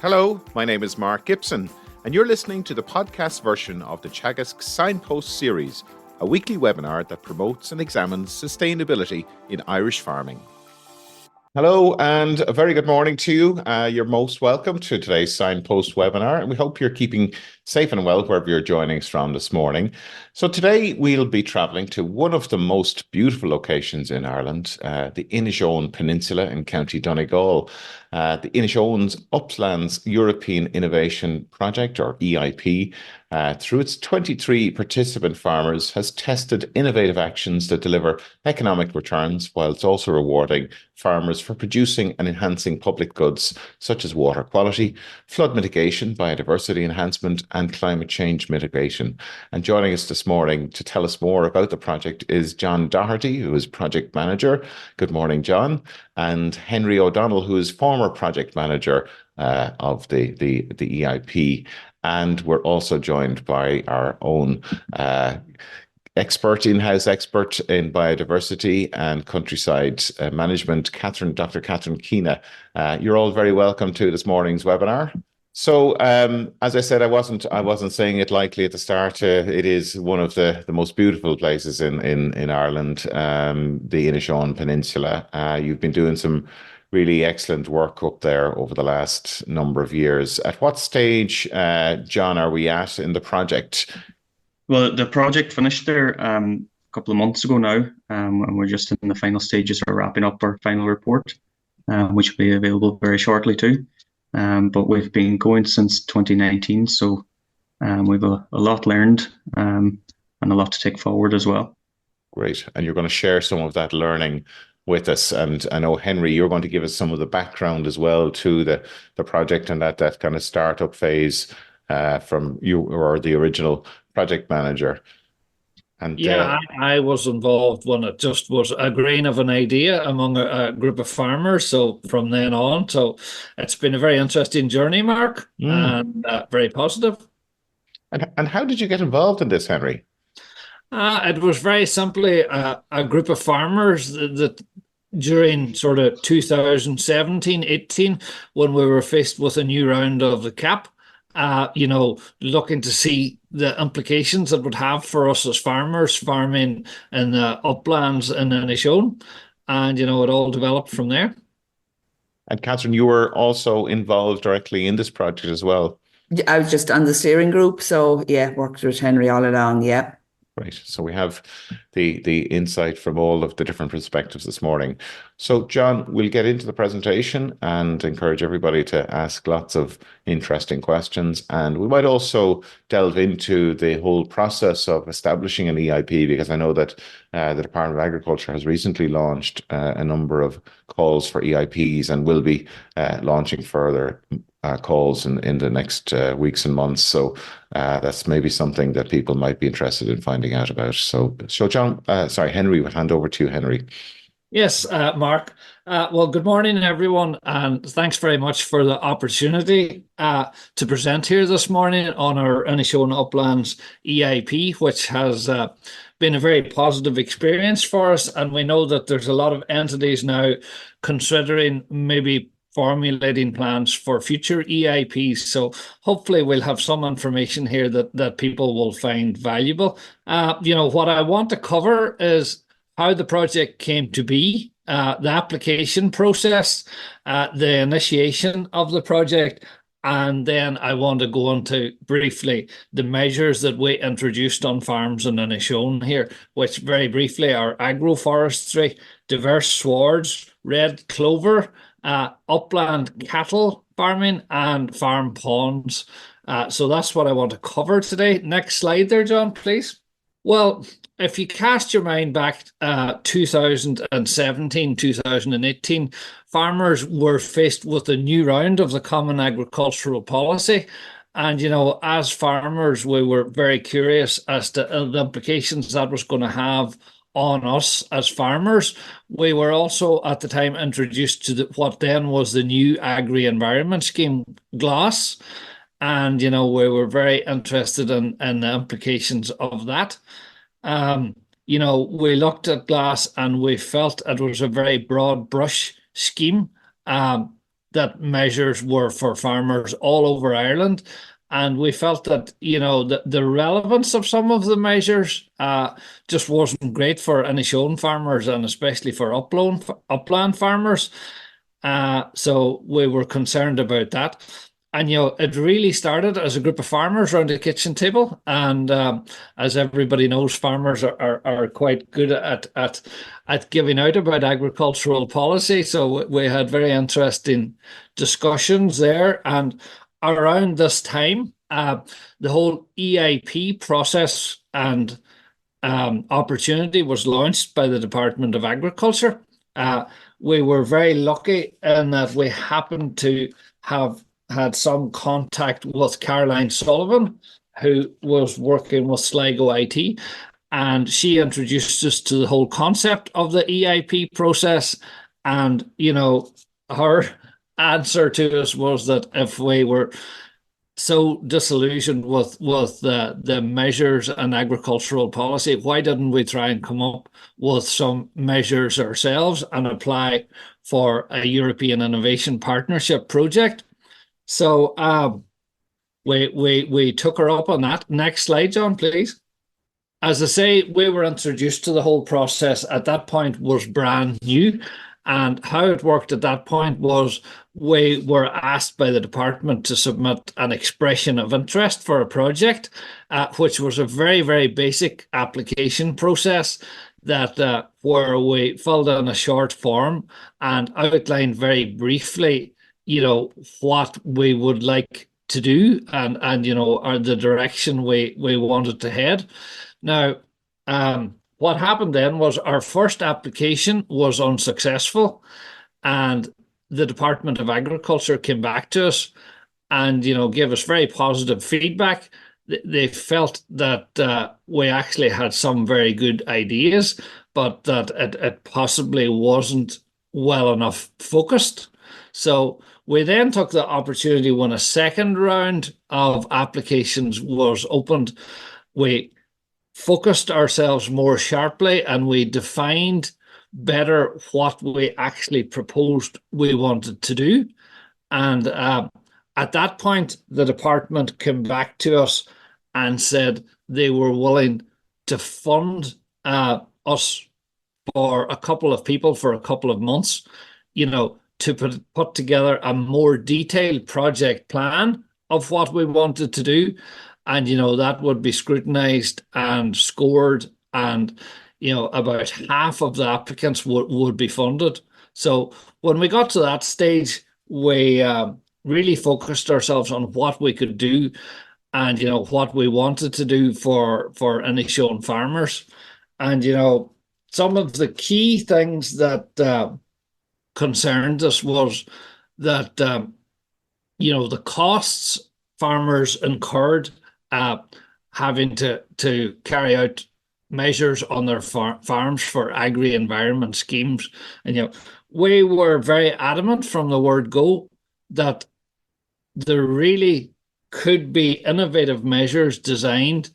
Hello, my name is Mark Gibson, and you're listening to the podcast version of the Teagasc Signpost Series, a weekly webinar that promotes and examines sustainability in Irish farming. Hello, and a very good morning to you. You're most welcome to today's Signpost webinar, and we hope you're keeping safe and well wherever you're joining us from this morning. So today we'll be travelling to one of the most beautiful locations in Ireland, the Inishowen Peninsula in County Donegal. The Inishowen Uplands European Innovation Project, or EIP, through its 23 participant farmers, has tested innovative actions that deliver economic returns whilst also rewarding farmers for producing and enhancing public goods such as water quality, flood mitigation, biodiversity enhancement, and climate change mitigation. And joining us this morning to tell us more about the project is John Doherty, who is project manager. Good morning, John. And Henry O'Donnell, who is former project manager of the EIP. And we're also joined by our own in-house expert in biodiversity and countryside management, Dr. Catherine Keena. You're all very welcome to this morning's webinar. So, as I said, I wasn't saying it lightly at the start. It is one of the most beautiful places in Ireland, the Inishowen Peninsula. You've been doing some really excellent work up there over the last number of years. At what stage, John, are we at in the project? Well, the project finished there a couple of months ago now, and we're just in the final stages of wrapping up our final report, which will be available very shortly too. But we've been going since 2019, so we've a lot learned and a lot to take forward as well. Great. And you're going to share some of that learning with us. And I know, Henry, you're going to give us some of the background as well to the project and that kind of startup phase from you or the original project manager. And I was involved when it just was a grain of an idea among a group of farmers. So from then on, so it's been a very interesting journey, Mark, and very positive. And how did you get involved in this, Henry? It was very simply a group of farmers that during sort of 2017-18, when we were faced with a new round of the CAP, looking to see the implications it would have for us as farmers farming in the uplands in Inishowen. And, it all developed from there. And Catherine, you were also involved directly in this project as well. I was just on the steering group. So, worked with Henry all along, Right. So we have the insight from all of the different perspectives this morning. So, John, we'll get into the presentation and encourage everybody to ask lots of interesting questions. And we might also delve into the whole process of establishing an EIP, because I know that the Department of Agriculture has recently launched a number of calls for EIPs and will be launching further calls in the next weeks and months. So that's maybe something that people might be interested in finding out about. So John, Henry, we'll hand over to you, Henry. Yes, Mark. Well, good morning, everyone, and thanks very much for the opportunity to present here this morning on our Inishowen Uplands EIP, which has been a very positive experience for us. And we know that there's a lot of entities now considering maybe formulating plans for future EIPs. So hopefully we'll have some information here that people will find valuable. What I want to cover is how the project came to be, the application process, the initiation of the project, and then I want to go into briefly the measures that we introduced on farms in Inishowen here, which very briefly are agroforestry, diverse swards, red clover, upland cattle farming, and farm ponds. So that's what I want to cover today. Next slide there, John, please. Well, if you cast your mind back 2017, 2018, farmers were faced with a new round of the Common Agricultural Policy. And, as farmers, we were very curious as to the implications that was going to have on us as farmers. We were also at the time introduced to what then was the new Agri-Environment Scheme, GLAS. And, we were very interested in the implications of that. We looked at GLAS and we felt it was a very broad brush scheme. that measures were for farmers all over Ireland. And we felt that, the relevance of some of the measures just wasn't great for Inishowen farmers, and especially for upland farmers. So we were concerned about that. And, it really started as a group of farmers around a kitchen table. And as everybody knows, farmers are quite good at giving out about agricultural policy. So we had very interesting discussions there. And around this time, the whole EIP process and opportunity was launched by the Department of Agriculture. We were very lucky in that we happened to have had some contact with Caroline Sullivan, who was working with Sligo IT, and she introduced us to the whole concept of the EIP process. And, her answer to us was that if we were so disillusioned with the measures and agricultural policy, why didn't we try and come up with some measures ourselves and apply for a European Innovation Partnership project? So we took her up on that. Next slide, John, please. As I say, we were introduced to the whole process. At that point was brand new. And how it worked at that point was we were asked by the department to submit an expression of interest for a project, which was a very, very basic application process that where we filled in a short form and outlined very briefly, what we would like to do and or the direction we wanted to head. Now, what happened then was our first application was unsuccessful, and the Department of Agriculture came back to us and, gave us very positive feedback. They felt that we actually had some very good ideas, but that it possibly wasn't well enough focused. So we then took the opportunity when a second round of applications was opened. We focused ourselves more sharply and we defined better what we actually proposed we wanted to do. And at that point, the department came back to us and said they were willing to fund us for a couple of people for a couple of months, to put together a more detailed project plan of what we wanted to do. And, that would be scrutinized and scored, and, about half of the applicants would be funded. So when we got to that stage, we really focused ourselves on what we could do and, what we wanted to do for Inishowen farmers. And, some of the key things that concerned us was that, the costs farmers incurred having to carry out measures on their farms for agri-environment schemes. And, we were very adamant from the word go that there really could be innovative measures designed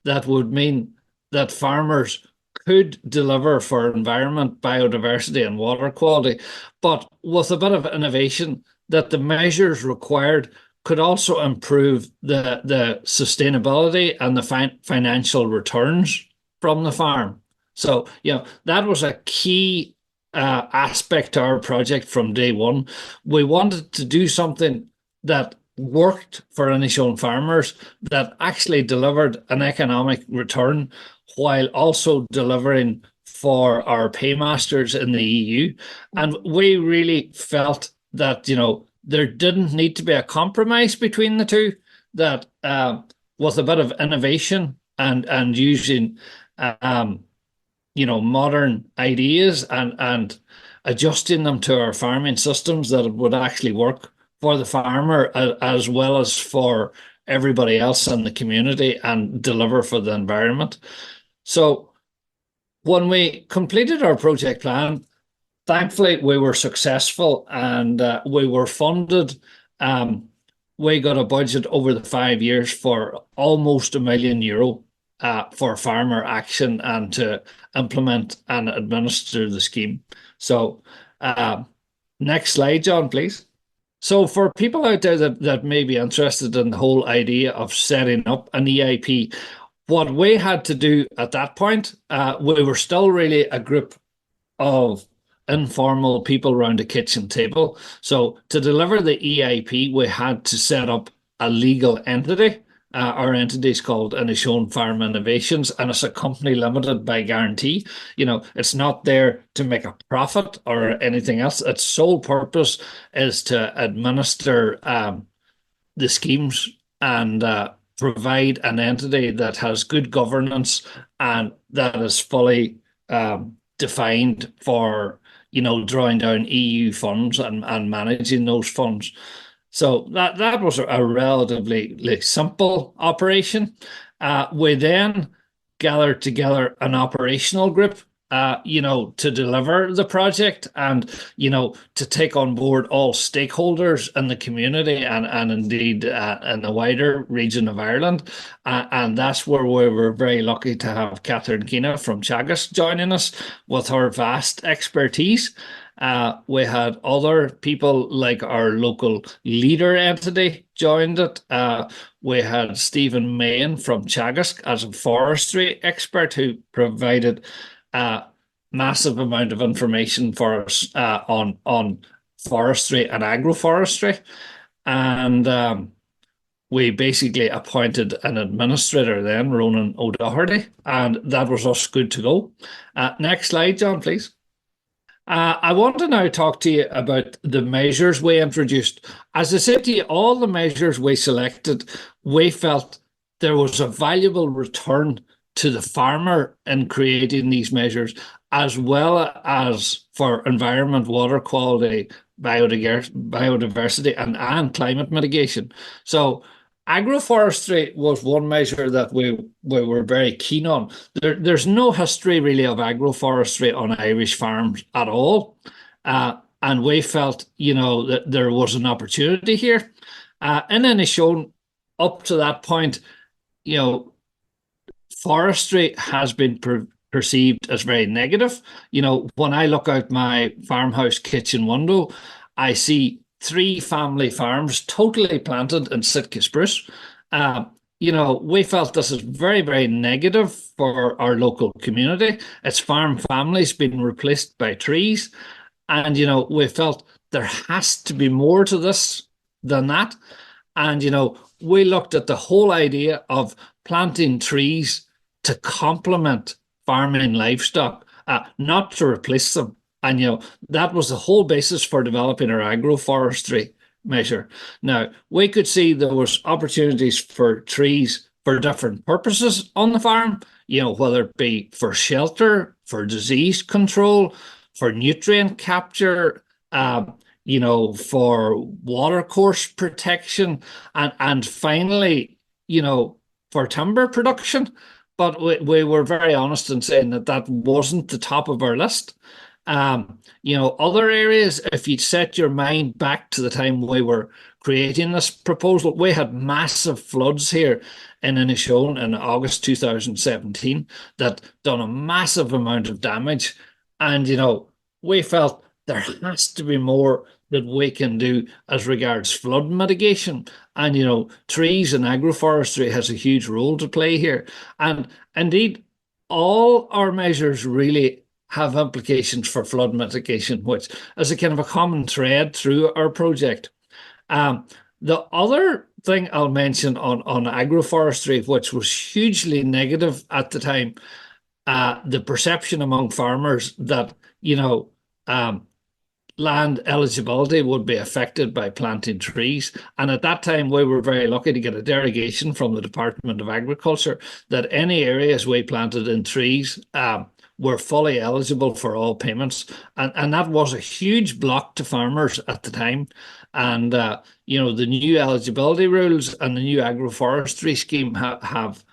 that would mean that farmers could deliver for environment, biodiversity, and water quality, but with a bit of innovation that the measures required could also improve the sustainability and the financial returns from the farm. So, that was a key aspect to our project from day one. We wanted to do something that worked for Inishowen farmers, that actually delivered an economic return while also delivering for our paymasters in the EU. And we really felt that, there didn't need to be a compromise between the two, that with a bit of innovation and using, modern ideas and adjusting them to our farming systems, that it would actually work for the farmer as well as for everybody else in the community and deliver for the environment. So when we completed our project plan, thankfully we were successful and we were funded. We got a budget over the 5 years for almost €1 million for farmer action and to implement and administer the scheme. So next slide, John, please. So for people out there that may be interested in the whole idea of setting up an EIP, what we had to do at that point, we were still really a group of informal people around a kitchen table. So to deliver the EIP, we had to set up a legal entity. Our entity is called Inishowen Farm Innovations, and it's a company limited by guarantee. It's not there to make a profit or anything else. Its sole purpose is to administer the schemes and provide an entity that has good governance and that is fully defined for drawing down EU funds and managing those funds. So that was a relatively simple operation. We then gathered together an operational group, to deliver the project and, to take on board all stakeholders in the community and indeed in the wider region of Ireland. And that's where we were very lucky to have Keena from Teagasc joining us with her vast expertise. We had other people like our local leader entity joined it. We had Stephen Mahan from Teagasc as a forestry expert who provided a massive amount of information for us on forestry and agroforestry. And we basically appointed an administrator then, Ronan O'Doherty, and that was us good to go. Next slide, John, please. I want to now talk to you about the measures we introduced. As I said to you, all the measures we selected, we felt there was a valuable return to the farmer in creating these measures, as well as for environment, water quality, biodiversity, and climate mitigation. So agroforestry was one measure that we were very keen on. There's no history really of agroforestry on Irish farms at all. And we felt, that there was an opportunity here. In Inishowen, up to that point, forestry has been perceived as very negative. When I look out my farmhouse kitchen window, I see 3 family farms totally planted in Sitka spruce. We felt this is very, very negative for our local community. It's farm families being replaced by trees. And, we felt there has to be more to this than that. And, we looked at the whole idea of planting trees to complement farming livestock, not to replace them. And, that was the whole basis for developing our agroforestry measure. Now, we could see there was opportunities for trees for different purposes on the farm, whether it be for shelter, for disease control, for nutrient capture, for watercourse protection, and finally, for timber production. But we were very honest in saying that wasn't the top of our list. Other areas, if you set your mind back to the time we were creating this proposal, we had massive floods here in Inishowen in August 2017 that done a massive amount of damage. And, we felt there has to be more that we can do as regards flood mitigation. And, trees and agroforestry has a huge role to play here. And indeed, all our measures really have implications for flood mitigation, which is a kind of a common thread through our project. The other thing I'll mention on agroforestry, which was hugely negative at the time, the perception among farmers that, land eligibility would be affected by planting trees. And at that time, we were very lucky to get a derogation from the Department of Agriculture that any areas we planted in trees were fully eligible for all payments. And that was a huge block to farmers at the time. And, the new eligibility rules and the new agroforestry scheme have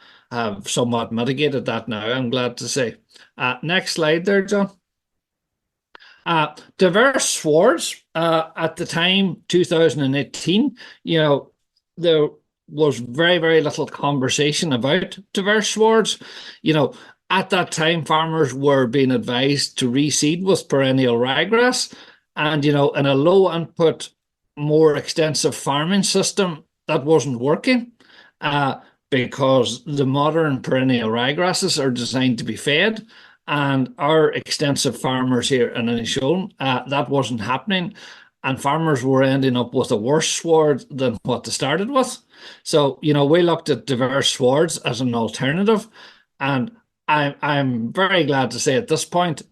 somewhat mitigated that now, I'm glad to say. Next slide there, John. Diverse swards, at the time, 2018, there was very, very little conversation about diverse swards. At that time, farmers were being advised to reseed with perennial ryegrass. And, in a low input more extensive farming system that wasn't working, because the modern perennial ryegrasses are designed to be fed, and our extensive farmers here in Inishowen, that wasn't happening, and farmers were ending up with a worse sward than what they started with. So, we looked at diverse swards as an alternative, and I'm very glad to say at this point,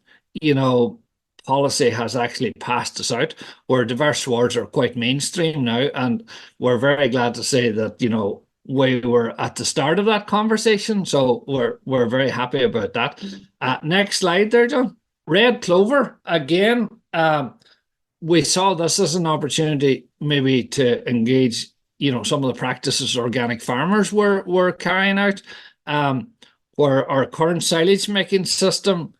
policy has actually passed us out where diverse swards are quite mainstream now, and we're very glad to say that we were at the start of that conversation, so we're very happy about that. Next slide there, John. Red clover again. We saw this as an opportunity maybe to engage some of the practices organic farmers were carrying out, where our current silage making system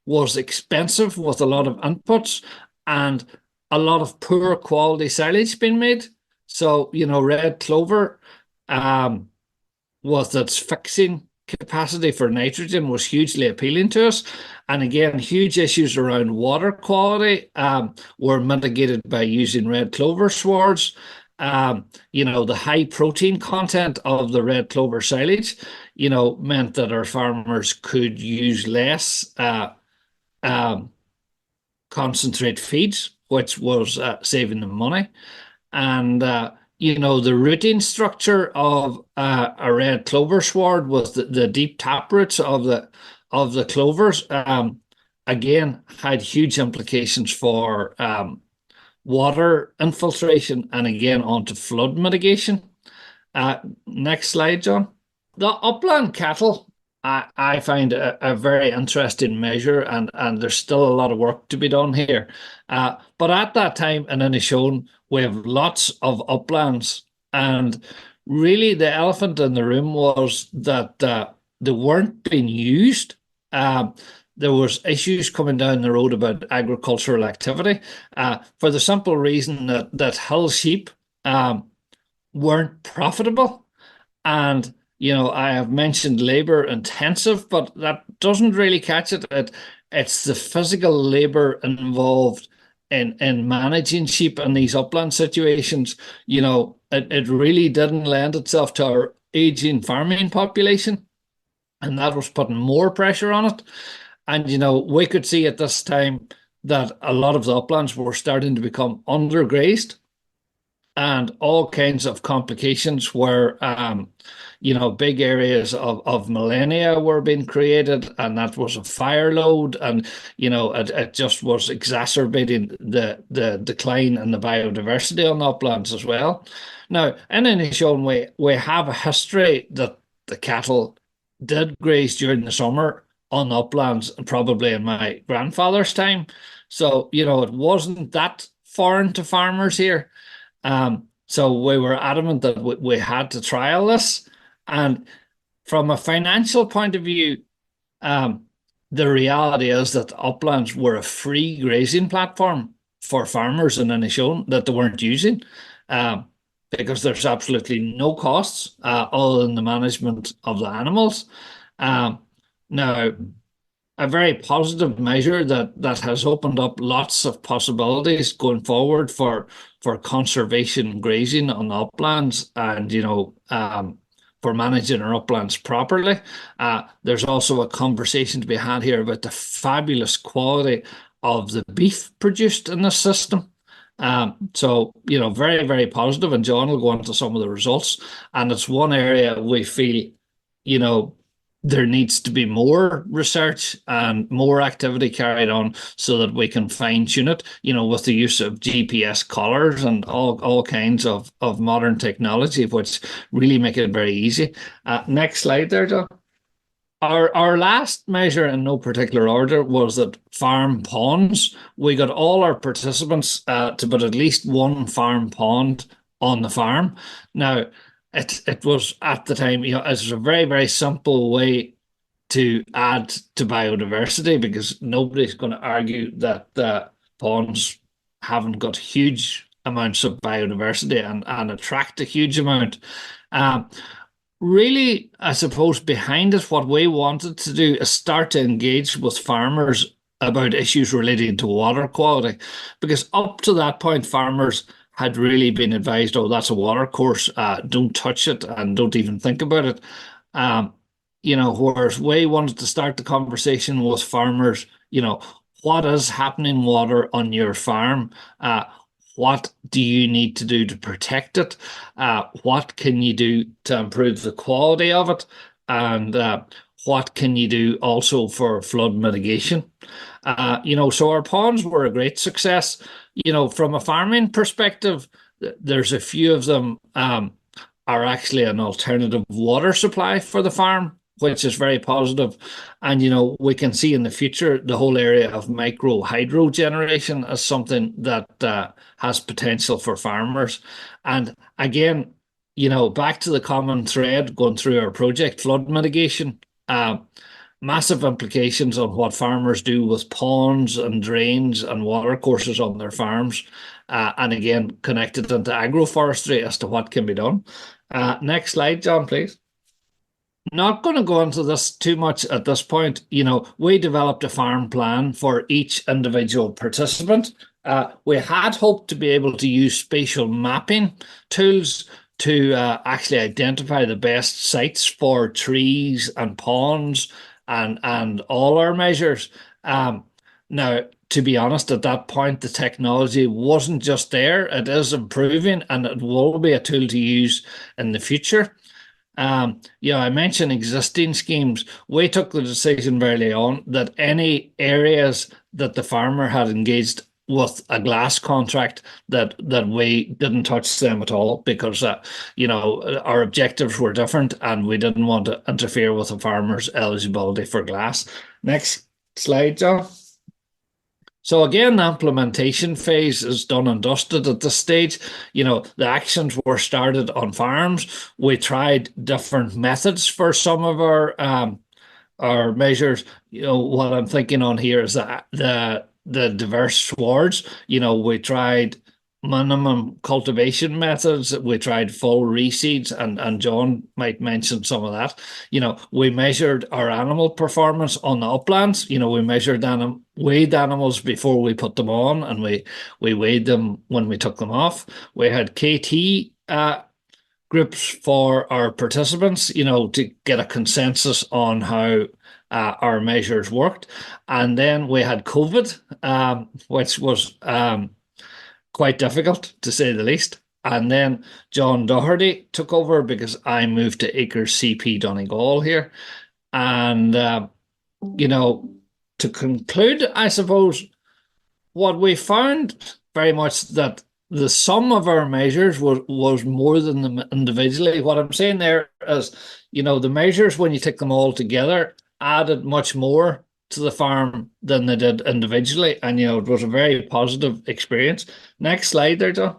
was expensive with a lot of inputs and a lot of poor quality silage being made. So, red clover, with its fixing capacity for nitrogen, was hugely appealing to us. And again, huge issues around water quality were mitigated by using red clover swards. The high protein content of the red clover silage, meant that our farmers could use less concentrate feeds, which was saving them money. And the rooting structure of a red clover sward with the deep taproots of the clovers, again had huge implications for water infiltration and again onto flood mitigation. Next slide, John. The upland cattle, I find a very interesting measure, and there's still a lot of work to be done here. But at that time in Inishowen, we have lots of uplands, and really the elephant in the room was that they weren't being used. There was issues coming down the road about agricultural activity, for the simple reason that hill sheep weren't profitable. And I have mentioned labor intensive, but that doesn't really catch it. It's the physical labor involved in managing sheep in these upland situations. It really didn't lend itself to our aging farming population, and that was putting more pressure on it. And we could see at this time that a lot of the uplands were starting to become undergrazed, and all kinds of complications where big areas of millennia were being created, and that was a fire load, and it just was exacerbating the decline in the biodiversity on the uplands as well. Now, in Inishowen, we have a history that the cattle did graze during the summer on the uplands, probably in my grandfather's time. So, it wasn't that foreign to farmers here. So we were adamant that we had to trial this. And from a financial point of view, the reality is that the uplands were a free grazing platform for farmers in Inishowen that they weren't using, because there's absolutely no costs other than the management of the animals. Now, a very positive measure that has opened up lots of possibilities going forward for conservation grazing on the uplands, and for managing our uplands properly. There's also a conversation to be had here about the fabulous quality of the beef produced in this system. So very, very positive, and John will go into some of the results. And it's one area we feel there needs to be more research and more activity carried on so that we can fine-tune it, with the use of GPS collars and all kinds of modern technology, which really make it very easy. Next slide there, John. Our last measure, in no particular order, was at farm ponds. We got all our participants to put at least one farm pond on the farm. Now, it was at the time, it was a very, very simple way to add to biodiversity, because nobody's going to argue that the ponds haven't got huge amounts of biodiversity and attract a huge amount. Really, I suppose behind it, what we wanted to do is start to engage with farmers about issues relating to water quality, because up to that point, farmers had really been advised, oh, that's a water course, don't touch it and don't even think about it. Whereas we wanted to start the conversation with farmers, what is happening water on your farm? What do you need to do to protect it? What can you do to improve the quality of it? And what can you do also for flood mitigation? So our ponds were a great success. From a farming perspective, there's a few of them are actually an alternative water supply for the farm, which is very positive. And, we can see in the future the whole area of micro hydro generation as something that has potential for farmers. And again, back to the common thread going through our project, flood mitigation. Massive implications on what farmers do with ponds and drains and water courses on their farms. And again, connected into agroforestry as to what can be done. Next slide, John, please. Not going to go into this too much at this point. We developed a farm plan for each individual participant. We had hoped to be able to use spatial mapping tools to actually identify the best sites for trees and ponds and all our measures. Now, to be honest, at that point, the technology wasn't just there. It is improving, and it will be a tool to use in the future. I mentioned existing schemes. We took the decision very early on that any areas that the farmer had engaged with a glass contract, that we didn't touch them at all, because our objectives were different and we didn't want to interfere with the farmer's eligibility for glass. Next slide, John. So again, the implementation phase is done and dusted at this stage. The actions were started on farms. We tried different methods for some of our measures. What I'm thinking on here is that the diverse swards. We tried minimum cultivation methods. We tried full reseeds, and John might mention some of that. We measured our animal performance on the uplands. We measured weighed animals before we put them on, and we weighed them when we took them off. We had KT groups for our participants, to get a consensus on how our measures worked. And then we had COVID, which was quite difficult, to say the least. And then John Doherty took over because I moved to Acres CP Donegal here. And, to conclude, I suppose, what we found very much that the sum of our measures was more than them individually. What I'm saying there is, the measures, when you take them all together, added much more to the farm than they did individually. And, it was a very positive experience. Next slide there, John.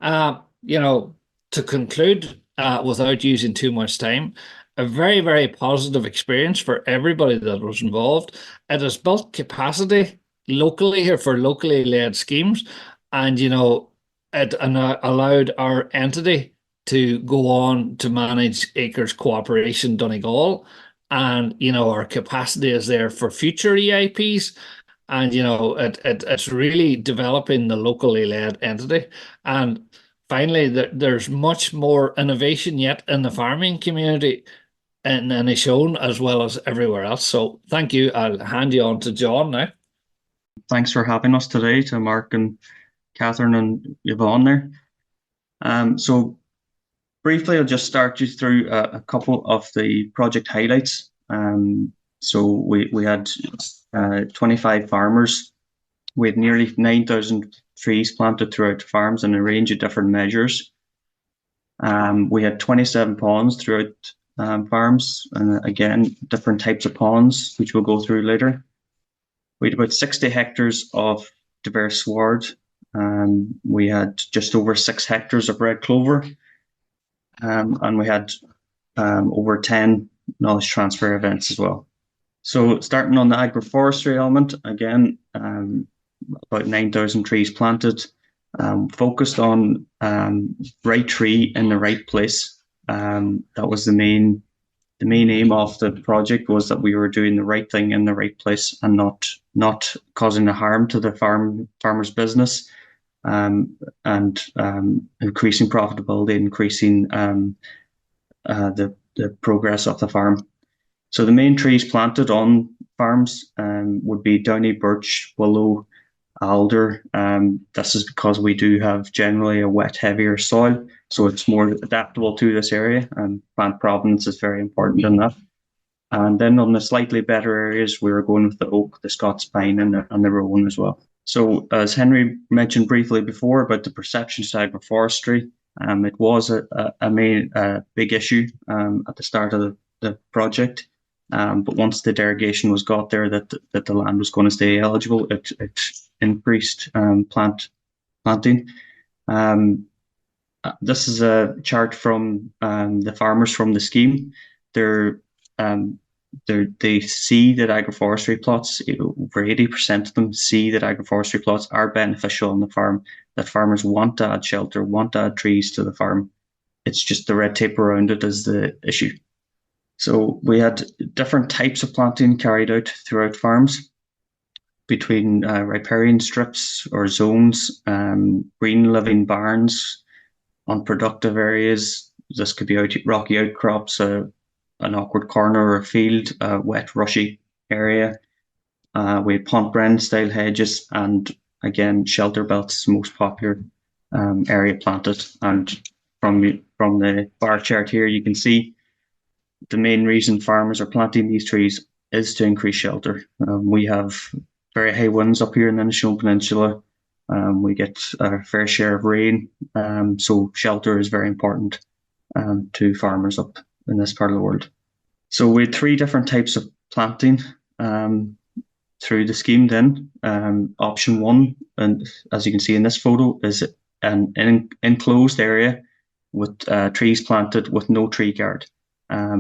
To conclude, without using too much time, a very, very positive experience for everybody that was involved. It has built capacity locally here for locally led schemes. And, it allowed our entity to go on to manage Acres Cooperation Donegal. And, our capacity is there for future EIPs. And, it's really developing the locally led entity. And finally, there's much more innovation yet in the farming community in Inishowen as well as everywhere else. So thank you. I'll hand you on to John now. Thanks for having us today, to Mark and Catherine and Yvonne there. So briefly, I'll just start you through a couple of the project highlights. So we had 25 farmers. We had nearly 9,000 trees planted throughout the farms in a range of different measures. We had 27 ponds throughout farms, and again, different types of ponds, which we'll go through later. We had about 60 hectares of diverse sward. We had just over 6 hectares of red clover. And we had over 10 knowledge transfer events as well. So starting on the agroforestry element, again, about 9,000 trees planted, focused on right tree in the right place. That was the main the main aim of the project was that we were doing the right thing in the right place and not causing a harm to the farmer's business, and increasing profitability, increasing the progress of the farm. So the main trees planted on farms would be downy birch, willow, alder. This is because we do have generally a wet, heavier soil, so it's more adaptable to this area, and plant provenance is very important in that. And then on the slightly better areas, we were going with the oak, the Scots pine, and the rowan as well. So as Henry mentioned briefly before about the perception of agroforestry, it was a big issue at the start of the project. But once the derogation was got there that the land was going to stay eligible, it increased planting. This is a chart from the farmers from the scheme. They see that agroforestry plots, over 80% of them see that agroforestry plots are beneficial on the farm, that farmers want to add shelter, want to add trees to the farm. It's just the red tape around it is the issue. So we had different types of planting carried out throughout farms, between riparian strips or zones, green living barns on productive areas. This could be rocky outcrops, an awkward corner or a field, a wet, rushy area. We had pont bren style hedges, and again, shelter belts, most popular area planted. And from the bar chart here, you can see the main reason farmers are planting these trees is to increase shelter. We have very high winds up here in the Inishowen Peninsula. We get a fair share of rain, so shelter is very important to farmers up in this part of the world. So we had 3 different types of planting through the scheme then. Option 1, and as you can see in this photo, is an enclosed area with trees planted with no tree guard.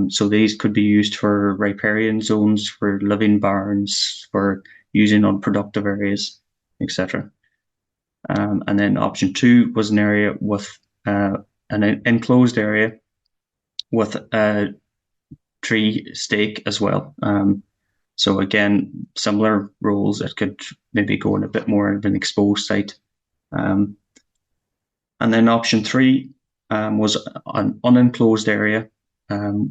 So these could be used for riparian zones, for living barns, for using on productive areas, etc. And then option 2 was an area with an enclosed area with a tree stake as well. So again, similar rules. It could maybe go in a bit more of an exposed site. And then option 3 was an unenclosed area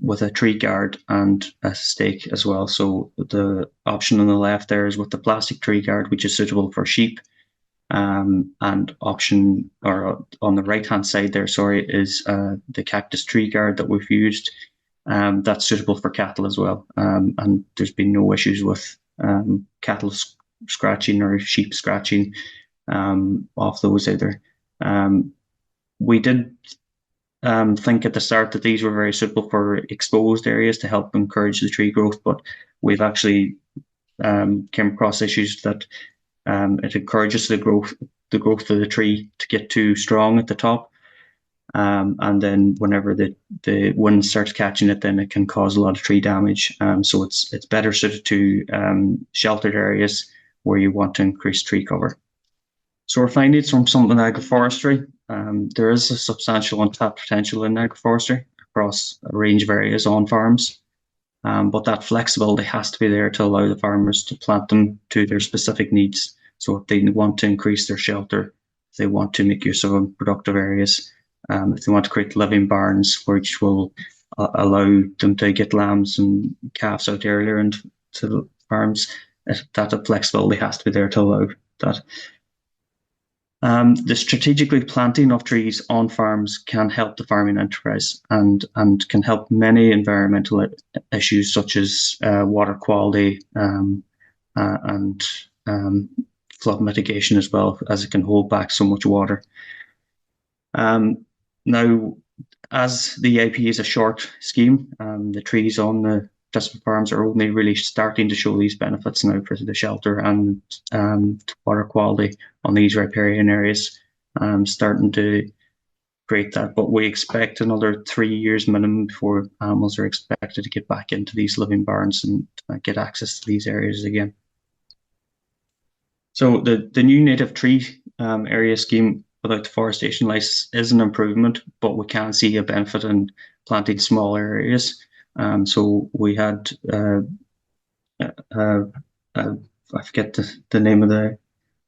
with a tree guard and a stake as well. So the option on the left there is with the plastic tree guard, which is suitable for sheep. And option, or on the right hand side there, sorry, is the cactus tree guard that we've used. That's suitable for cattle as well. And there's been no issues with cattle scratching or sheep scratching off those either. We did think at the start that these were very suitable for exposed areas to help encourage the tree growth, but we've actually came across issues that it encourages the growth of the tree to get too strong at the top, and then whenever the wind starts catching it, then it can cause a lot of tree damage. So it's better suited to sheltered areas where you want to increase tree cover. So our findings from something agroforestry, there is a substantial untapped potential in agroforestry across a range of areas on farms, but that flexibility has to be there to allow the farmers to plant them to their specific needs. So if they want to increase their shelter, if they want to make use of productive areas, if they want to create living barns which will allow them to get lambs and calves out earlier into the farms, that flexibility has to be there to allow that. The strategically planting of trees on farms can help the farming enterprise and can help many environmental issues such as water quality and flood mitigation as well, as it can hold back so much water. Now, as the EIP is a short scheme, the trees on the participant farms are only really starting to show these benefits now for the shelter and water quality on these riparian areas, starting to create that. But we expect another 3 years minimum before animals are expected to get back into these living barns and get access to these areas again. So the new native tree area scheme without deforestation license is an improvement, but we can see a benefit in planting small areas So we had I forget the name of the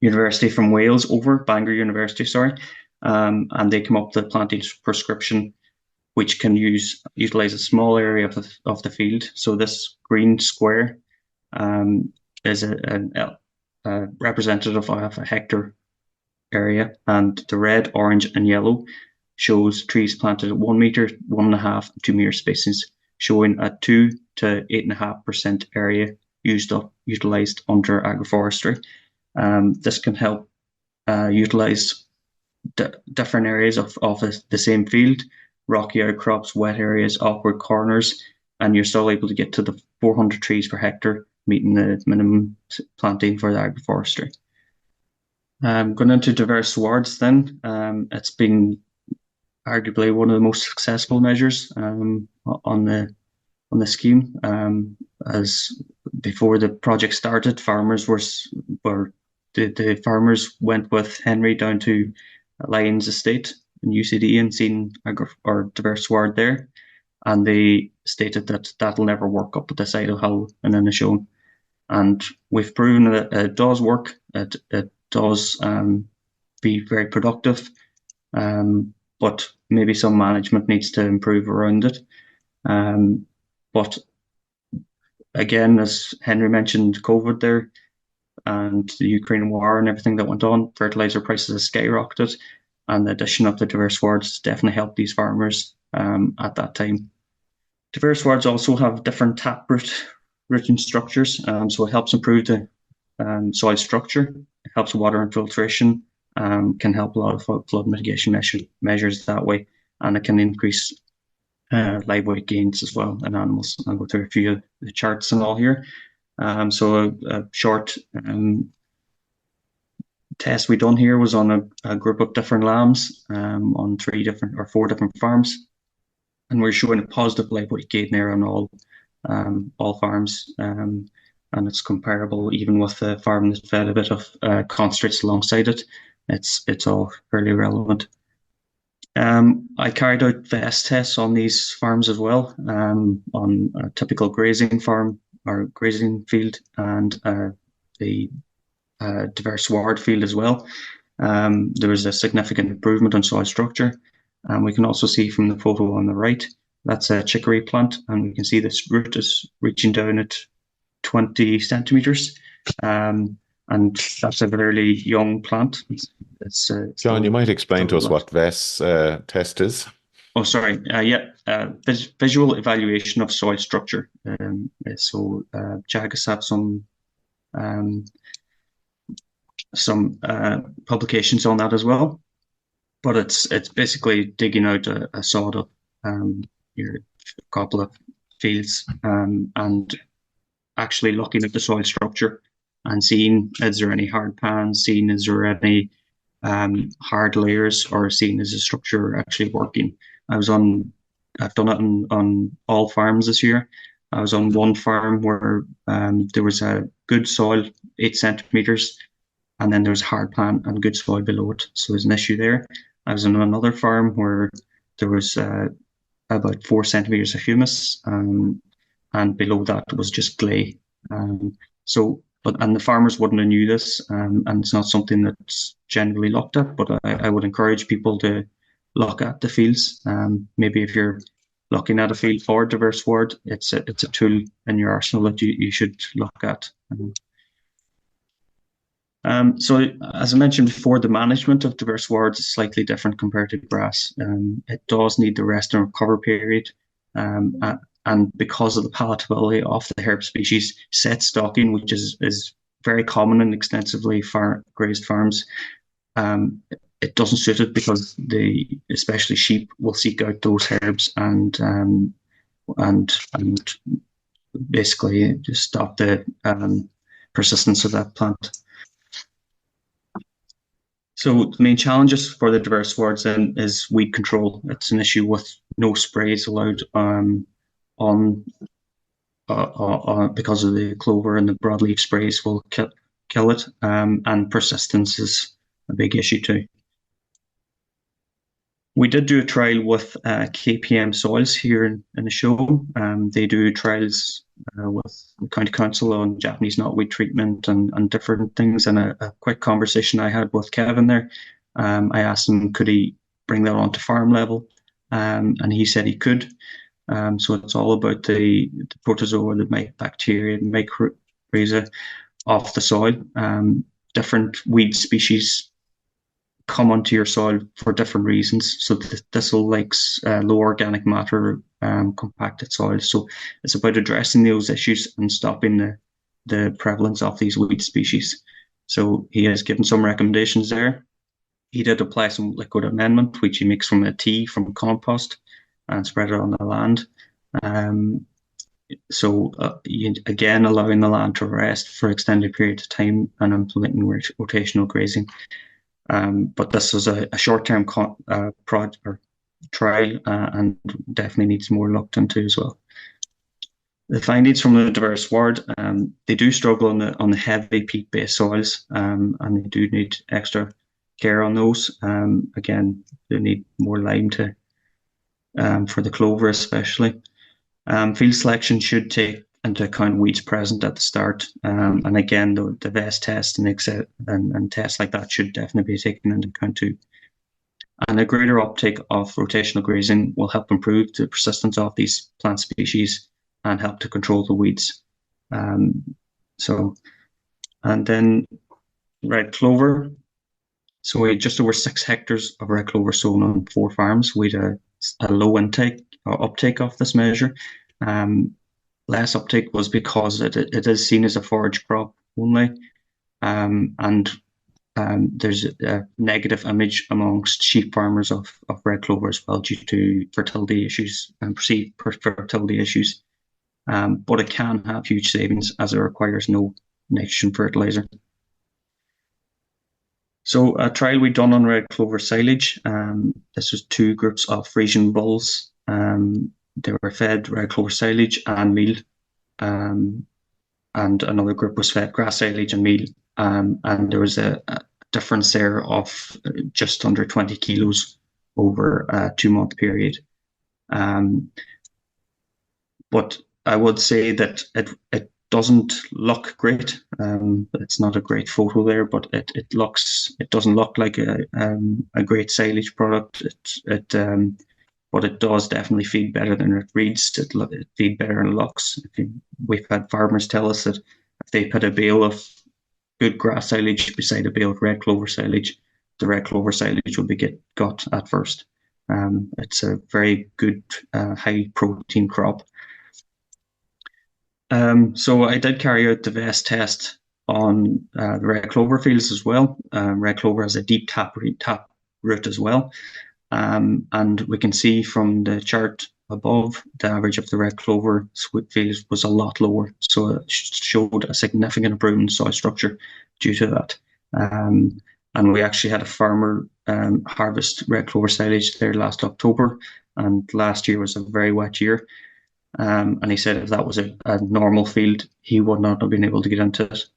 university from Wales over, Bangor University, sorry, and they come up with a planting prescription which can utilize a small area of the field. So this green square is a representative of a hectare area, and the red, orange, and yellow shows trees planted at 1 meter, 1.5, 2 meter spacings, showing a 2 to 8.5% area utilized under agroforestry. This can help utilize different areas of the same field, rocky outcrops, wet areas, awkward corners, and you're still able to get to the 400 trees per hectare, meeting the minimum planting for the agroforestry. Going into diverse swards then, it's been arguably one of the most successful measures on the scheme. As before the project started, farmers the farmers went with Henry down to Lyons Estate in UCD and seen our diverse sward there, and they stated that that'll never work up at the side of Hull and Inishowen. And we've proven that it does work. It does be very productive, but maybe some management needs to improve around it. But again, as Henry mentioned, COVID there and the Ukraine war and everything that went on, fertilizer prices have skyrocketed, and the addition of the diverse swards definitely helped these farmers at that time. Diverse swards also have different taproot rooting structures, so it helps improve the soil structure, it helps water infiltration, can help a lot of flood mitigation measures that way, and it can increase live weight gains as well in animals. I'll go through a few of the charts and all here. So a short test we done here was on a group of different lambs on 4 different farms, and we're showing a positive live weight gain there on all farms, and it's comparable even with the farm that fed a bit of constrates alongside it. It's all fairly relevant. I carried out VES tests on these farms as well, on a typical grazing farm or grazing field, and the diverse sward field as well. There was a significant improvement on soil structure, and we can also see from the photo on the right, that's a chicory plant, and we can see this root is reaching down at 20 centimeters, and that's a very young plant. John, you might explain to us what VES test is. Oh, sorry. Visual evaluation of soil structure. So Teagasc have some publications on that as well, but it's basically digging out a sod of your couple of fields and actually looking at the soil structure and seeing is there any hard pans, seeing is there any hard layers, or seeing is the structure actually working. I've done it on all farms this year. I was on one farm where there was a good soil, 8 centimeters, and then there was hard pan and good soil below it. So there's an issue there. I was on another farm where there was about 4 centimeters of humus, and below that was just clay. And the farmers wouldn't have knew this, and it's not something that's generally looked at, but I would encourage people to look at the fields. Maybe if you're looking at a field for diverse sward, it's a tool in your arsenal that you should look at. So as I mentioned before, the management of diverse swards is slightly different compared to grass. It does need the rest and recover period, and because of the palatability of the herb species, set stocking, which is very common in extensively grazed farms, it doesn't suit it because especially sheep will seek out those herbs and basically just stop the persistence of that plant. So the main challenges for the diverse swards then is weed control. It's an issue with no sprays allowed because of the clover, and the broadleaf sprays will kill it, and persistence is a big issue too. We did do a trial with KPM Soils here in Inishowen. They do trials with the County Council on Japanese knotweed treatment and different things. And a quick conversation I had with Kevin there, I asked him, could he bring that on to farm level? And he said he could. So it's all about the protozoa, the bacteria, the mycorrhiza of the soil. Different weed species come onto your soil for different reasons. So thistle likes low organic matter, compacted soil. So it's about addressing those issues and stopping the prevalence of these weed species. So he has given some recommendations there. He did apply some liquid amendment, which he makes from a tea from compost and spread it on the land. Again, allowing the land to rest for extended periods of time and implementing rotational grazing. But this is a short-term project or trial and definitely needs more looked into as well. The findings from the diverse ward, they do struggle on the heavy peat-based soils, and they do need extra care on those. Again, they need more lime for the clover especially. Field selection should take into account weeds present at the start, and again, the VEST test and tests like that should definitely be taken into account too. And a greater uptake of rotational grazing will help improve the persistence of these plant species and help to control the weeds. And then red clover. So we had just over 6 hectares of red clover sown on 4 farms. We had a low intake or uptake of this measure. Less uptake was because it is seen as a forage crop only, and there's a negative image amongst sheep farmers of red clover as well due to fertility issues and perceived fertility issues. But it can have huge savings as it requires no nitrogen fertilizer. So a trial we done on red clover silage. This was 2 groups of Frisian bulls. They were fed red clover silage and meal, and another group was fed grass silage and meal. And there was a difference there of just under 20 kilos over a 2-month period. But I would say that it doesn't look great. It's not a great photo there, but it doesn't look like a great silage product. But it does definitely feed better than it reads. It feed better than it looks. We've had farmers tell us that if they put a bale of good grass silage beside a bale of red clover silage, the red clover silage will be got at first. It's a very good high protein crop. So I did carry out the VEST test on the red clover fields as well. Red clover has a deep tap root as well. And we can see from the chart above, the average of the red clover fields was a lot lower. So it showed a significant improvement in soil structure due to that. And we actually had a farmer harvest red clover silage there last October. And last year was a very wet year. And he said if that was a normal field, he would not have been able to get into it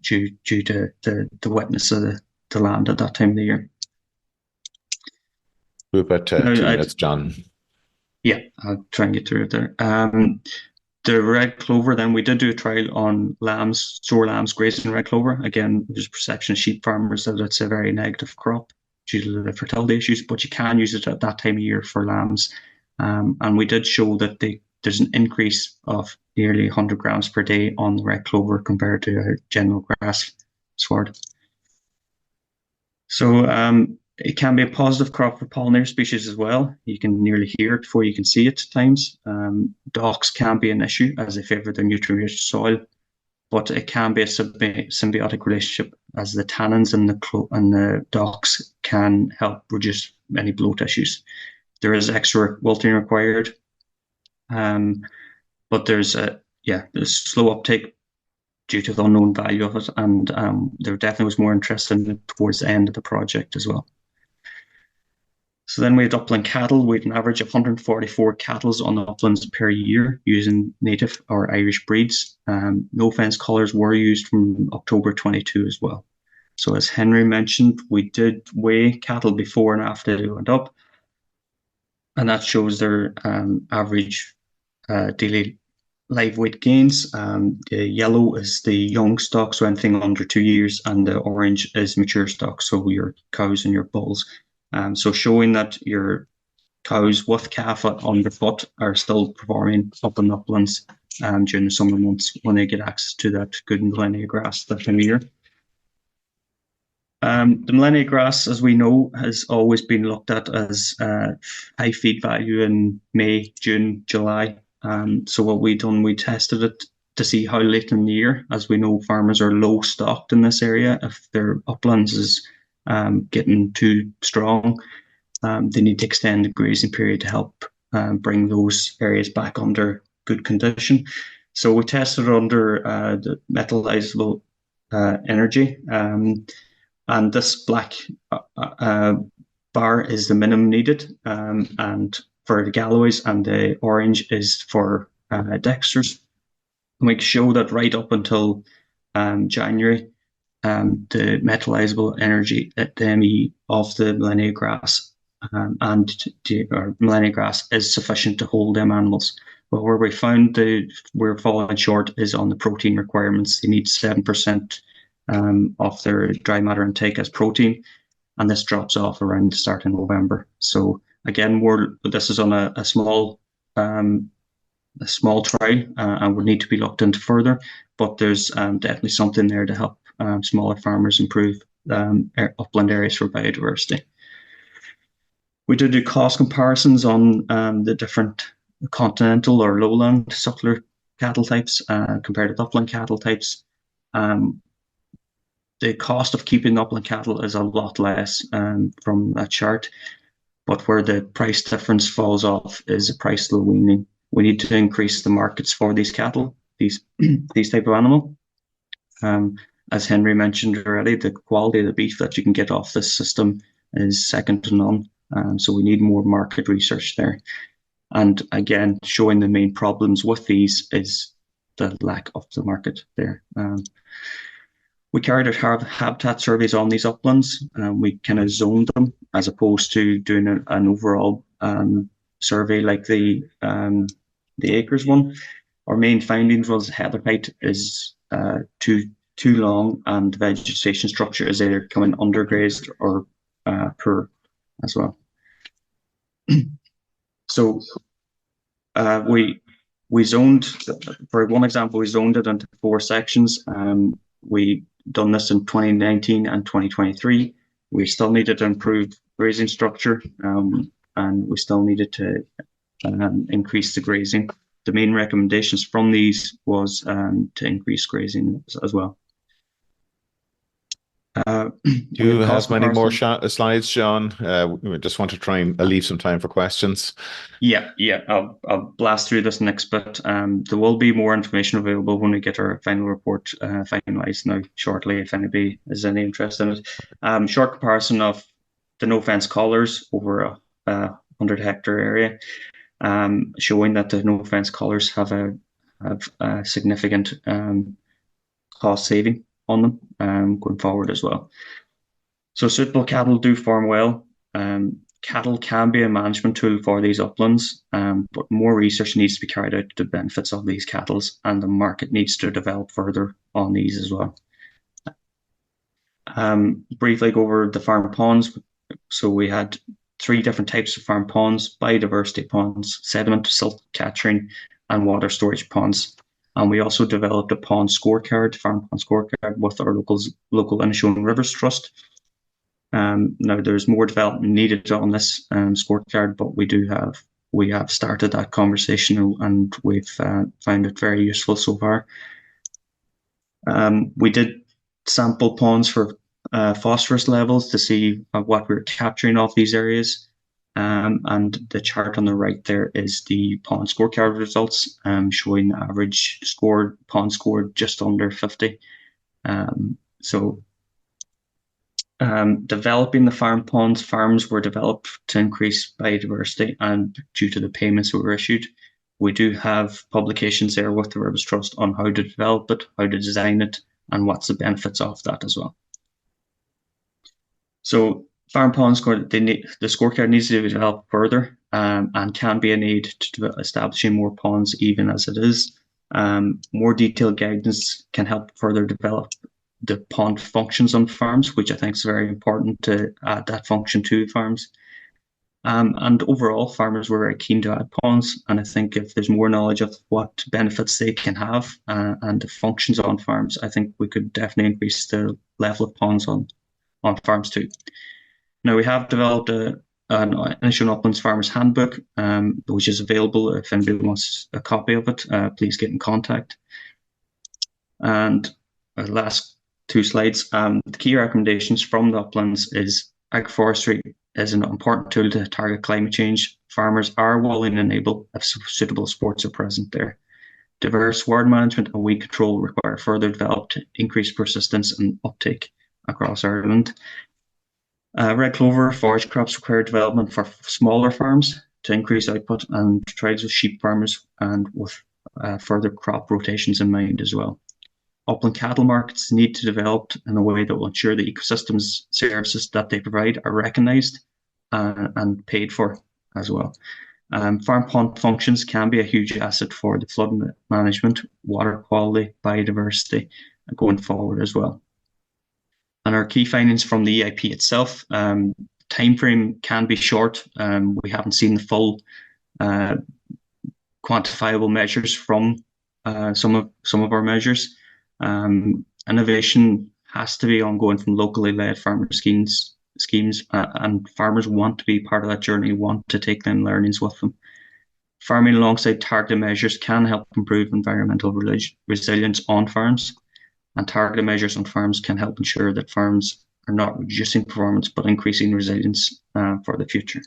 due to the wetness of the land at that time of the year. We're about 2 minutes, John. Yeah, I'll try and get through it there. The red clover, then we did do a trial on lambs, sour lambs grazing red clover. Again, there's perception of sheep farmers that it's a very negative crop due to the fertility issues, but you can use it at that time of year for lambs. And we did show that there's an increase of nearly 100 grams per day on the red clover compared to a general grass sward. So it can be a positive crop for pollinator species as well. You can nearly hear it before you can see it at times. Docks can be an issue as they favour the nutrient-rich soil, but it can be a symbiotic relationship as the tannins and the docks can help reduce any bloat issues. There is extra wilting required, but there's slow uptake due to the unknown value of it, and there definitely was more interest in it towards the end of the project as well. So then we had upland cattle. We had an average of 144 cattle on the uplands per year using native or Irish breeds. No fence colours were used from October 22 as well. So as Henry mentioned, we did weigh cattle before and after they went up, and that shows their average daily live weight gains. The yellow is the young stock, so anything under 2 years, and the orange is mature stock, so your cows and your bulls. So showing that your cows with calf underfoot are still performing up in the uplands during the summer months when they get access to that good millennia grass that time of year. The millennia grass, as we know, has always been looked at as high feed value in May, June, July. So what we done, we tested it to see how late in the year, as we know farmers are low stocked in this area. If their uplands is getting too strong, they need to extend the grazing period to help bring those areas back under good condition. So we tested it under the metallizable energy. And this black bar is the minimum needed, and for the Galloways, and the orange is for Dexters. And we show that right up until January, the metallizable energy at the ME of the millennia grass or millennia grass is sufficient to hold them animals. But where we found we're falling short is on the protein requirements. They need 7% of their dry matter intake as protein, and this drops off around the start of November. So again, this is on a small trial and would need to be looked into further, but there's definitely something there to help smaller farmers improve upland areas for biodiversity. We did do cost comparisons on the different continental or lowland suckler cattle types compared to upland cattle types. The cost of keeping upland cattle is a lot less from that chart, but where the price difference falls off is the price of the weaning. We need to increase the markets for these cattle, these type of animal. As Henry mentioned already, the quality of the beef that you can get off this system is second to none. So we need more market research there. And again, showing the main problems with these is the lack of the market there. We carried out habitat surveys on these uplands. We kind of zoned them as opposed to doing an overall survey like the acres one. Our main findings was heather height is too long, and the vegetation structure is either coming undergrazed or poor as well. So we zoned, for one example, we zoned it into 4 sections. We done this in 2019 and 2023. We still needed to improve grazing structure, and we still needed to increase the grazing. The main recommendations from these was to increase grazing as well. Do you have many more slides, John? We just want to try and leave some time for questions. Yeah. I'll blast through this next bit. There will be more information available when we get our final report finalized now shortly, if anybody is any interest in it. Short comparison of the no fence collars over a 100-hectare area, showing that the no fence collars have a significant cost saving on them going forward as well. So suitable cattle do farm well. Cattle can be a management tool for these uplands, but more research needs to be carried out to the benefits of these cattle, and the market needs to develop further on these as well. Briefly go over the farm ponds. So we had 3 different types of farm ponds: biodiversity ponds, sediment silt catching, and water storage ponds. And we also developed a pond scorecard, farm pond scorecard, with our local Inishowen Rivers Trust. Now there's more development needed on this scorecard, but we have started that conversation, and we've found it very useful so far. We did sample ponds for phosphorus levels to see what we're capturing off these areas. And the chart on the right there is the pond scorecard results, showing the average pond scored just under 50. Developing the farm ponds, farms were developed to increase biodiversity, and due to the payments that were issued, we do have publications there with the Rivers Trust on how to develop it, how to design it, and what's the benefits of that as well. So farm pond score, the scorecard needs to be developed further, and can be an aid to establishing more ponds even as it is. More detailed guidance can help further develop the pond functions on farms, which I think is very important to add that function to farms. And overall, farmers were very keen to add ponds, and I think if there's more knowledge of what benefits they can have and the functions on farms, I think we could definitely increase the level of ponds on farms too. Now, we have developed an Inishowen Uplands Farmers Handbook, which is available. If anybody wants a copy of it, please get in contact. And last two slides, the key recommendations from the uplands is agroforestry is an important tool to target climate change. Farmers are willing and able if suitable supports are present there. Diverse ward management and weed control require further developed to increase persistence and uptake across Ireland. Red clover forage crops require development for smaller farms to increase output, and trials with sheep farmers and with further crop rotations in mind as well. Upland cattle markets need to develop in a way that will ensure the ecosystems services that they provide are recognised and paid for as well. Farm pond functions can be a huge asset for the flood management, water quality, biodiversity going forward as well. And our key findings from the EIP itself, timeframe can be short. We haven't seen the full quantifiable measures from some of our measures. Innovation has to be ongoing from locally led farmer schemes, and farmers want to be part of that journey, want to take them learnings with them. Farming alongside targeted measures can help improve environmental resilience on farms, and targeted measures on farms can help ensure that farms are not reducing performance but increasing resilience for the future.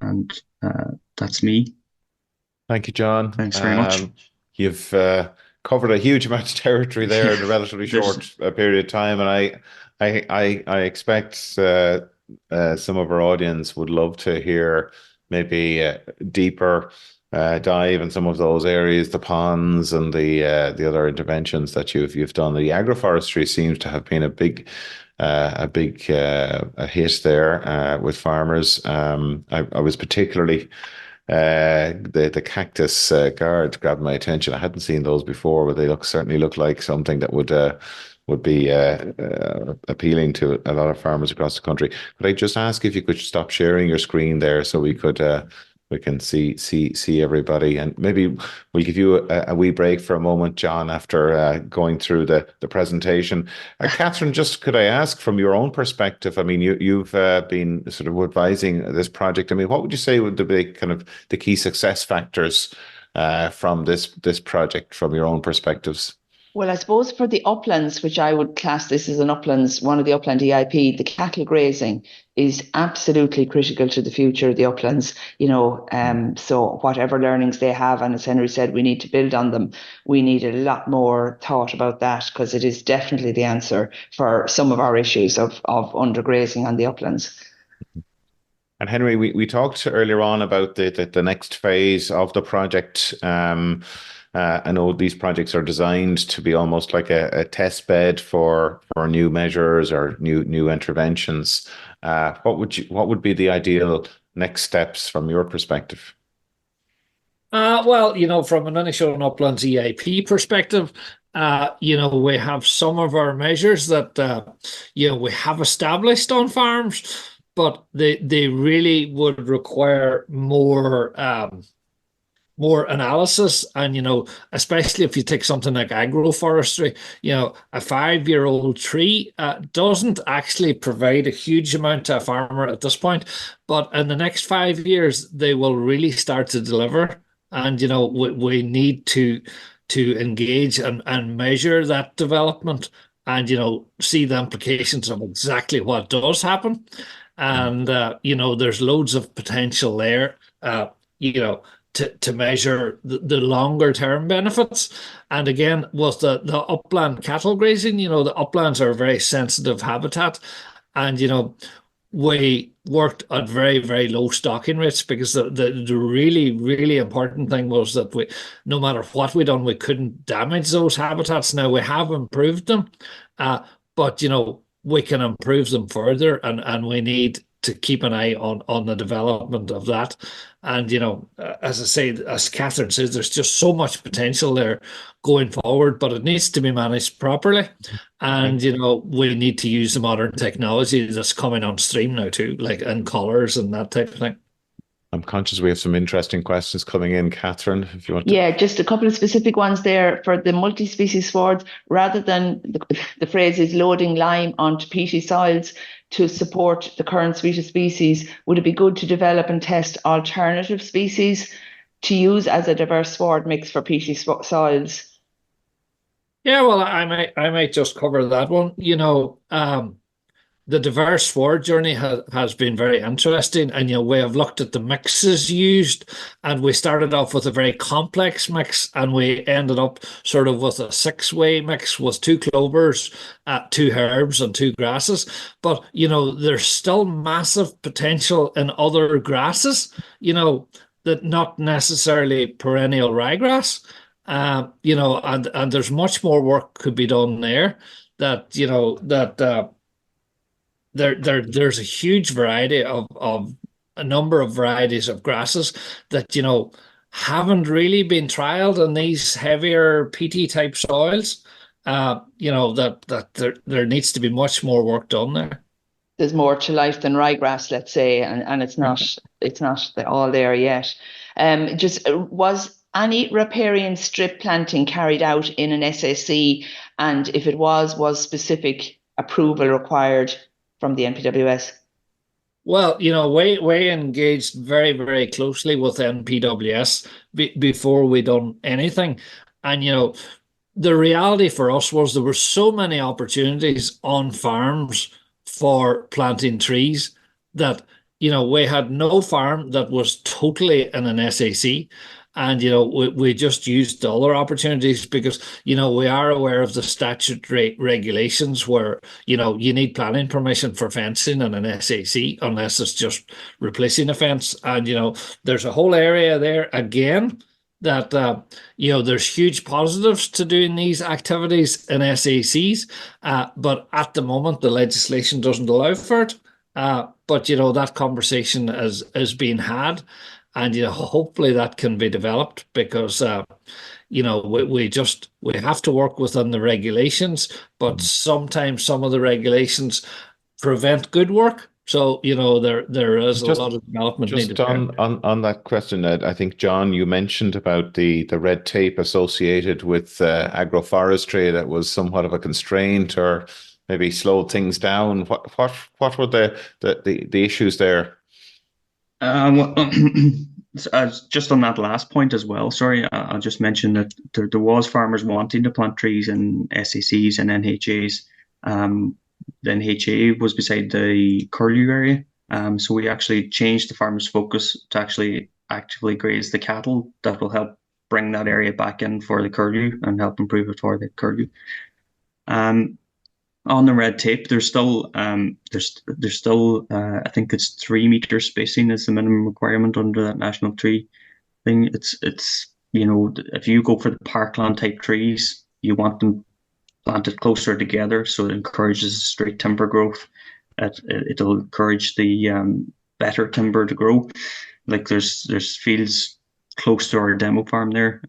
And that's me. Thank you, John. Thanks very much. You've covered a huge amount of territory there in a relatively short period of time, and I expect some of our audience would love to hear maybe a deeper dive in some of those areas, the ponds and the other interventions that you've done. The agroforestry seems to have been a big hit there with farmers. I was particularly the cactus guard grabbed my attention. I hadn't seen those before, but they certainly look like something that would be appealing to a lot of farmers across the country. Could I just ask if you could stop sharing your screen there so we can see everybody, and maybe we'll give you a wee break for a moment, John, after going through the presentation. Catherine, just could I ask from your own perspective? I mean, you've been sort of advising this project. I mean, what would you say would be kind of the key success factors from this project from your own perspectives? Well, I suppose for the uplands, which I would class this as an uplands, one of the upland EIP, the cattle grazing is absolutely critical to the future of the uplands, so whatever learnings they have, and as Henry said, we need to build on them. We need a lot more thought about that, because it is definitely the answer for some of our issues of undergrazing on the uplands. And Henry, we talked earlier on about the next phase of the project. I know these projects are designed to be almost like a test bed for new measures or new interventions. What would be the ideal next steps from your perspective? Well, from an Inishowen Uplands EIP perspective, we have some of our measures that we have established on farms, but they really would require more analysis, and especially if you take something like agroforestry, a 5-year-old tree doesn't actually provide a huge amount to a farmer at this point, but in the next 5 years they will really start to deliver, and we need to engage and measure that development, and see the implications of exactly what does happen, and there's loads of potential there, to measure the longer term benefits. And again, with the upland cattle grazing, the uplands are a very sensitive habitat, and we worked at very, very low stocking rates, because the really, really important thing was that no matter what we done, we couldn't damage those habitats. Now we have improved them, but we can improve them further, and we need to keep an eye on the development of that. And, as I say, as Catherine says, there's just so much potential there going forward, but it needs to be managed properly. And, we need to use the modern technology that's coming on stream now too, like in colours and that type of thing. I'm conscious we have some interesting questions coming in, Catherine, if you want to. Yeah, just a couple of specific ones there for the multi-species swords. Rather than the phrase is loading lime onto peaty soils to support the current suite of species, would it be good to develop and test alternative species to use as a diverse sward mix for peaty soils? Yeah, well, I might just cover that one. The diverse sword journey has been very interesting, and we have looked at the mixes used, and we started off with a very complex mix, and we ended up sort of with a 6-way mix with 2 clovers, 2 herbs and 2 grasses. But there's still massive potential in other grasses, that not necessarily perennial ryegrass, and there's much more work could be done there. There's a huge variety of a number of varieties of grasses that haven't really been trialed in these heavier peaty type soils. That there needs to be much more work done there. There's more to life than ryegrass, let's say, and it's not all there yet. Was any riparian strip planting carried out in an SAC, and if it was specific approval required from the NPWS? Well, we engaged very, very closely with NPWS before we done anything. And, the reality for us was there were so many opportunities on farms for planting trees that, we had no farm that was totally in an SAC. And, we just used the other opportunities because, we are aware of the statutory regulations where, you need planning permission for fencing in an SAC unless it's just replacing a fence. And, there's a whole area there again that, there's huge positives to doing these activities in SACs. But at the moment, the legislation doesn't allow for it. But, that conversation is being had. And hopefully that can be developed because we have to work within the regulations, but sometimes some of the regulations prevent good work. So there is a lot of development needed. Just on that question, Ed, I think John, you mentioned about the red tape associated with agroforestry that was somewhat of a constraint or maybe slowed things down. What were the issues there? Just on that last point as well, sorry, I'll just mention that there was farmers wanting to plant trees in SACs and NHAs. The NHA was beside the curlew area, so we actually changed the farmers' focus to actually actively graze the cattle. That will help bring that area back in for the curlew and help improve it for the curlew. On the red tape, there's still I think it's 3 meter spacing is the minimum requirement under that national tree thing. It's if you go for the parkland type trees, you want them planted closer together, so it encourages straight timber growth. It'll encourage the better timber to grow. Like there's fields close to our demo farm there,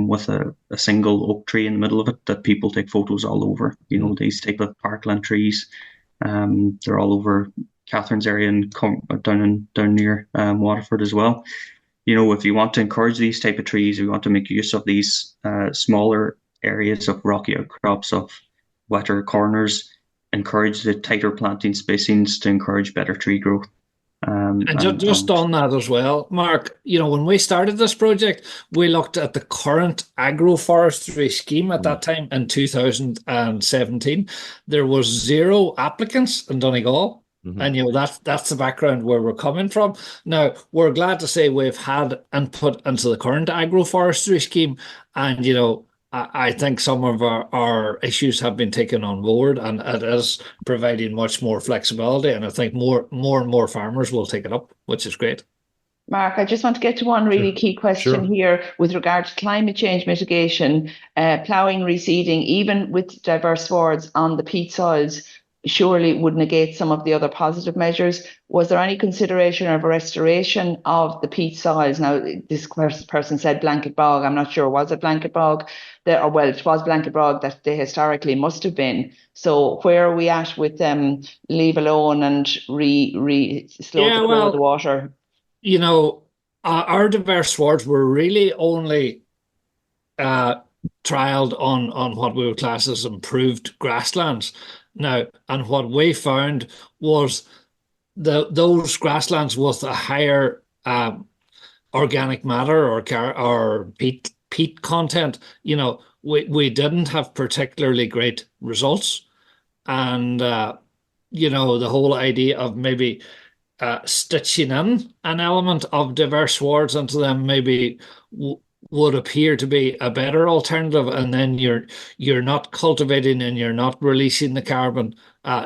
with a single oak tree in the middle of it that people take photos all over. These type of parkland trees, they're all over Catherine's area and down near Waterford as well. If you want to encourage these type of trees, we want to make use of these smaller areas of rocky outcrops, of wetter corners, encourage the tighter planting spacings to encourage better tree growth. And just on that as well, Mark, when we started this project, we looked at the current agroforestry scheme at that time in 2017. There was 0 applicants in Donegal. Mm-hmm. And that's the background where we're coming from. Now, we're glad to say we've had input into the current agroforestry scheme, and I think some of our issues have been taken on board, and it is providing much more flexibility. And I think more and more farmers will take it up, which is great. Mark, I just want to get to one really key question here with regard to climate change mitigation, ploughing, reseeding, even with diverse swards on the peat soils. surely would negate some of the other positive measures. Was there any consideration of a restoration of the peat soils? Now, this person said blanket bog. I'm not sure, was it blanket bog? Well, it was blanket bog that they historically must have been. So where are we at with leave alone and slow the flow of the water? You know, our diverse swards were really only trialed on what we would class as improved grasslands. Now, and what we found was those grasslands with a higher organic matter or peat content, we didn't have particularly great results. And the whole idea of maybe stitching in an element of diverse swards into them maybe would appear to be a better alternative, and then you're not cultivating and you're not releasing the carbon.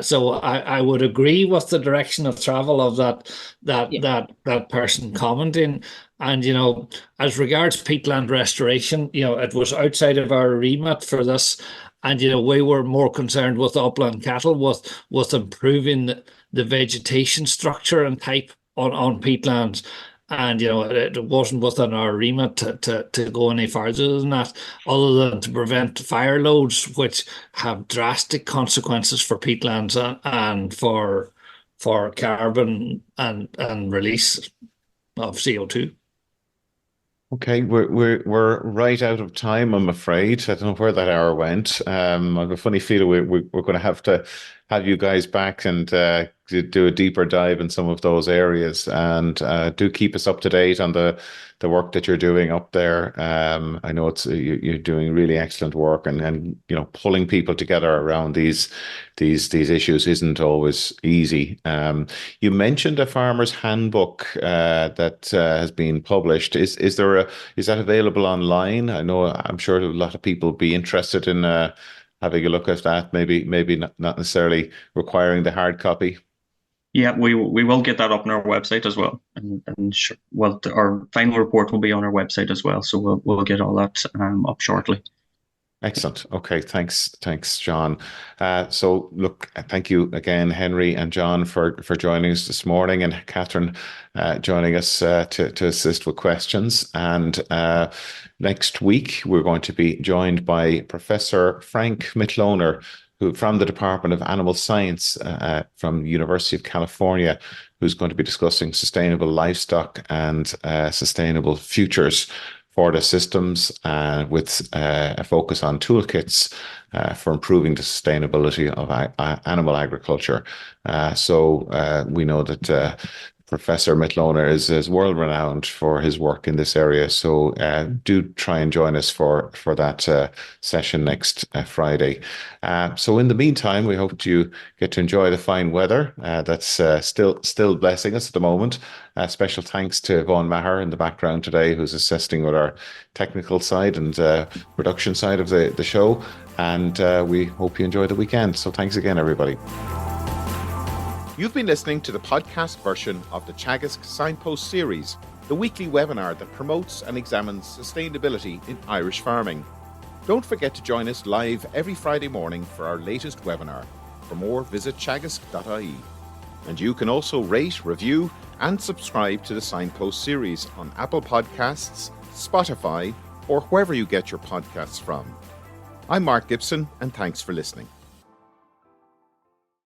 So I would agree with the direction of travel of that person commenting. And as regards peatland restoration, it was outside of our remit for this. And we were more concerned with upland cattle, with improving the vegetation structure and type on peatlands. And it wasn't within our remit to go any further than that, other than to prevent fire loads, which have drastic consequences for peatlands and for carbon and release of CO2. Okay, we're right out of time, I'm afraid. I don't know where that hour went. I have a funny feeling we're going to have you guys back and do a deeper dive in some of those areas, and do keep us up to date on the work that you're doing up there. I know you're doing really excellent work, and pulling people together around these issues isn't always easy. You mentioned a farmer's handbook that has been published. Is that available online? I'm sure a lot of people would be interested in having a look at that. Maybe not necessarily requiring the hard copy. Yeah, we will get that up on our website as well, and our final report will be on our website as well. So we'll get all that up shortly. Excellent. Okay, thanks, John. So look, thank you again, Henry and John, for joining us this morning, and Catherine joining us to assist with questions. And next week we're going to be joined by Professor Frank Mitloner, who from the Department of Animal Science from the University of California, who's going to be discussing sustainable livestock and sustainable futures for the systems, with a focus on toolkits for improving the sustainability of animal agriculture. So we know that Professor Mitloner is world-renowned for his work in this area. So do try and join us for that session next Friday. So in the meantime, we hope you get to enjoy the fine weather that's still blessing us at the moment. Special thanks to Vaughan Maher in the background today, who's assisting with our technical side and production side of the show. And we hope you enjoy the weekend. So thanks again, everybody. You've been listening to the podcast version of the Teagasc Signpost Series, the weekly webinar that promotes and examines sustainability in Irish farming. Don't forget to join us live every Friday morning for our latest webinar. For more, visit teagasc.ie. And you can also rate, review, and subscribe to the Signpost Series on Apple Podcasts, Spotify, or wherever you get your podcasts from. I'm Mark Gibson, and thanks for listening.